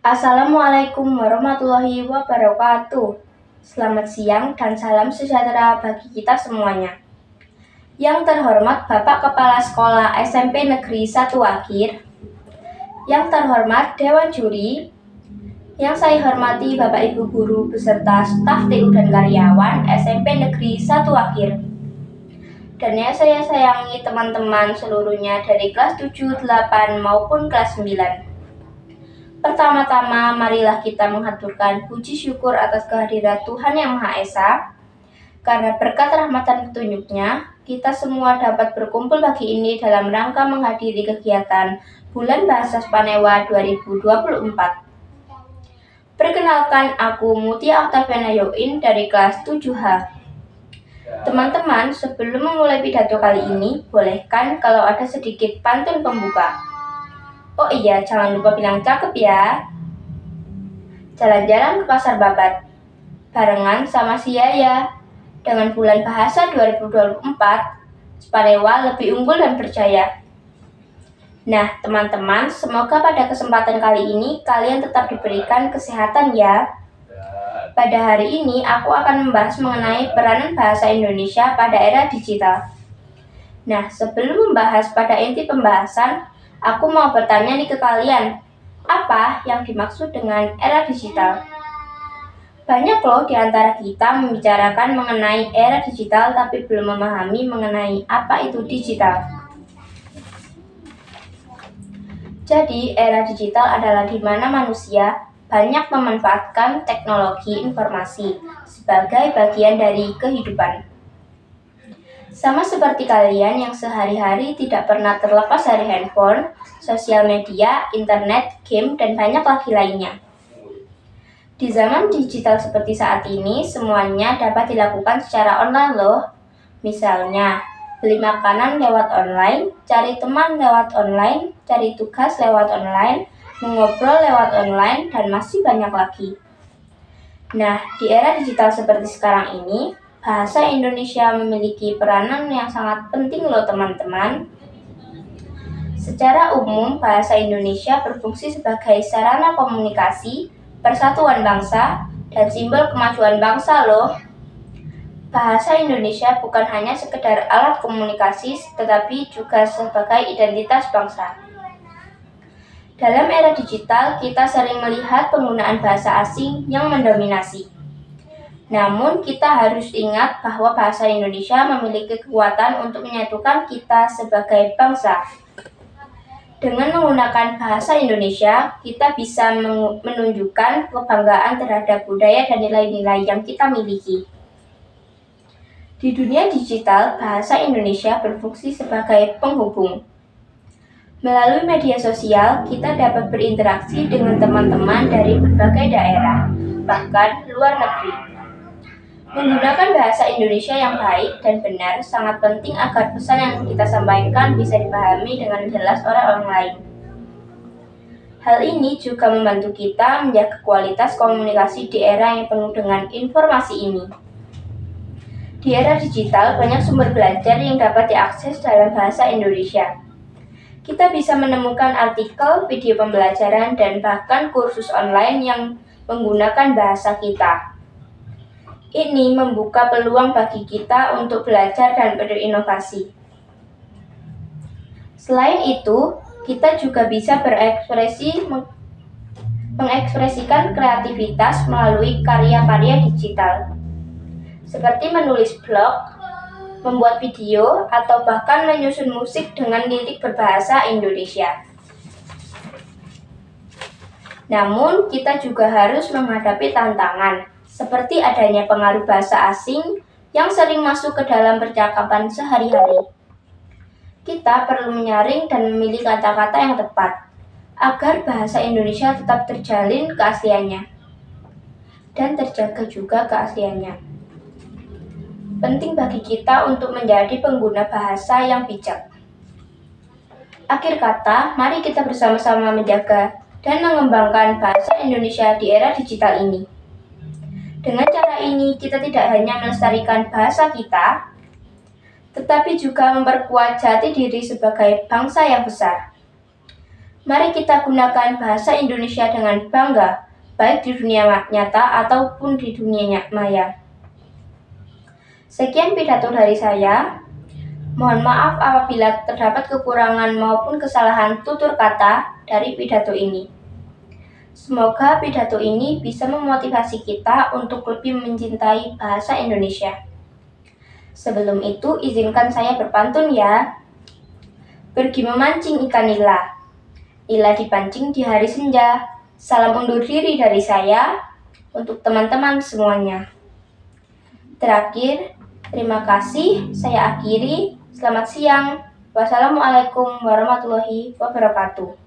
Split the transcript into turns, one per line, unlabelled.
Assalamualaikum warahmatullahi wabarakatuh. Selamat siang dan salam sejahtera bagi kita semuanya. Yang terhormat Bapak Kepala Sekolah SMP Negeri 1 Akhir, yang terhormat Dewan Juri, yang saya hormati Bapak Ibu Guru beserta staf TU dan karyawan SMP Negeri 1 Akhir, dan yang saya sayangi teman-teman seluruhnya dari kelas 7, 8 maupun kelas 9. Pertama-tama, marilah kita mengaturkan puji syukur atas kehadiran Tuhan Yang Maha Esa. Karena berkat rahmat dan petunjuknya, kita semua dapat berkumpul pagi ini dalam rangka menghadiri kegiatan Bulan Bahasa Spanewa 2024. Perkenalkan, aku Mutia Octaviana Yoin dari kelas 7H. Teman-teman, sebelum memulai pidato kali ini, bolehkan kalau ada sedikit pantun pembuka. Oh iya, jangan lupa bilang cakep ya. Jalan-jalan ke pasar babat, barengan sama si Yaya. Dengan bulan bahasa 2024, Spanewa lebih unggul dan percaya. Nah, teman-teman, semoga pada kesempatan kali ini kalian tetap diberikan kesehatan ya. Pada hari ini, aku akan membahas mengenai peranan bahasa Indonesia pada era digital. Nah, sebelum membahas pada inti pembahasan, aku mau bertanya nih ke kalian, apa yang dimaksud dengan era digital? Banyak loh di antara kita membicarakan mengenai era digital tapi belum memahami mengenai apa itu digital. Jadi, era digital adalah di mana manusia banyak memanfaatkan teknologi informasi sebagai bagian dari kehidupan. Sama seperti kalian yang sehari-hari tidak pernah terlepas dari handphone, sosial media, internet, game, dan banyak lagi lainnya. Di zaman digital seperti saat ini, semuanya dapat dilakukan secara online loh. Misalnya, beli makanan lewat online, cari teman lewat online, cari tugas lewat online, mengobrol lewat online, dan masih banyak lagi. Nah, di era digital seperti sekarang ini, bahasa Indonesia memiliki peranan yang sangat penting loh teman-teman. Secara umum, bahasa Indonesia berfungsi sebagai sarana komunikasi, persatuan bangsa, dan simbol kemajuan bangsa loh. Bahasa Indonesia bukan hanya sekedar alat komunikasi, tetapi juga sebagai identitas bangsa. Dalam era digital, kita sering melihat penggunaan bahasa asing yang mendominasi. Namun, kita harus ingat bahwa bahasa Indonesia memiliki kekuatan untuk menyatukan kita sebagai bangsa. Dengan menggunakan bahasa Indonesia, kita bisa menunjukkan kebanggaan terhadap budaya dan nilai-nilai yang kita miliki. Di dunia digital, bahasa Indonesia berfungsi sebagai penghubung. Melalui media sosial, kita dapat berinteraksi dengan teman-teman dari berbagai daerah, bahkan luar negeri. Menggunakan bahasa Indonesia yang baik dan benar sangat penting agar pesan yang kita sampaikan bisa dipahami dengan jelas oleh orang lain. Hal ini juga membantu kita menjaga kualitas komunikasi di era yang penuh dengan informasi ini. Di era digital, banyak sumber belajar yang dapat diakses dalam bahasa Indonesia. Kita bisa menemukan artikel, video pembelajaran, dan bahkan kursus online yang menggunakan bahasa kita. Ini membuka peluang bagi kita untuk belajar dan berinovasi. Selain itu, kita juga bisa mengekspresikan kreativitas melalui karya-karya digital, seperti menulis blog, membuat video, atau bahkan menyusun musik dengan lirik berbahasa Indonesia. Namun, kita juga harus menghadapi tantangan, seperti adanya pengaruh bahasa asing yang sering masuk ke dalam percakapan sehari-hari. Kita perlu menyaring dan memilih kata-kata yang tepat, agar bahasa Indonesia tetap terjalin keasliannya, dan terjaga juga keasliannya. Penting bagi kita untuk menjadi pengguna bahasa yang bijak. Akhir kata, mari kita bersama-sama menjaga dan mengembangkan bahasa Indonesia di era digital ini. Dengan cara ini, kita tidak hanya melestarikan bahasa kita, tetapi juga memperkuat jati diri sebagai bangsa yang besar. Mari kita gunakan bahasa Indonesia dengan bangga, baik di dunia nyata ataupun di dunia maya. Sekian pidato dari saya. Mohon maaf apabila terdapat kekurangan maupun kesalahan tutur kata dari pidato ini. Semoga pidato ini bisa memotivasi kita untuk lebih mencintai bahasa Indonesia. Sebelum itu, izinkan saya berpantun ya. Pergi memancing ikan nila. Nila dipancing di hari senja. Salam undur diri dari saya untuk teman-teman semuanya. Terakhir, terima kasih. Saya akhiri. Selamat siang. Wassalamualaikum warahmatullahi wabarakatuh.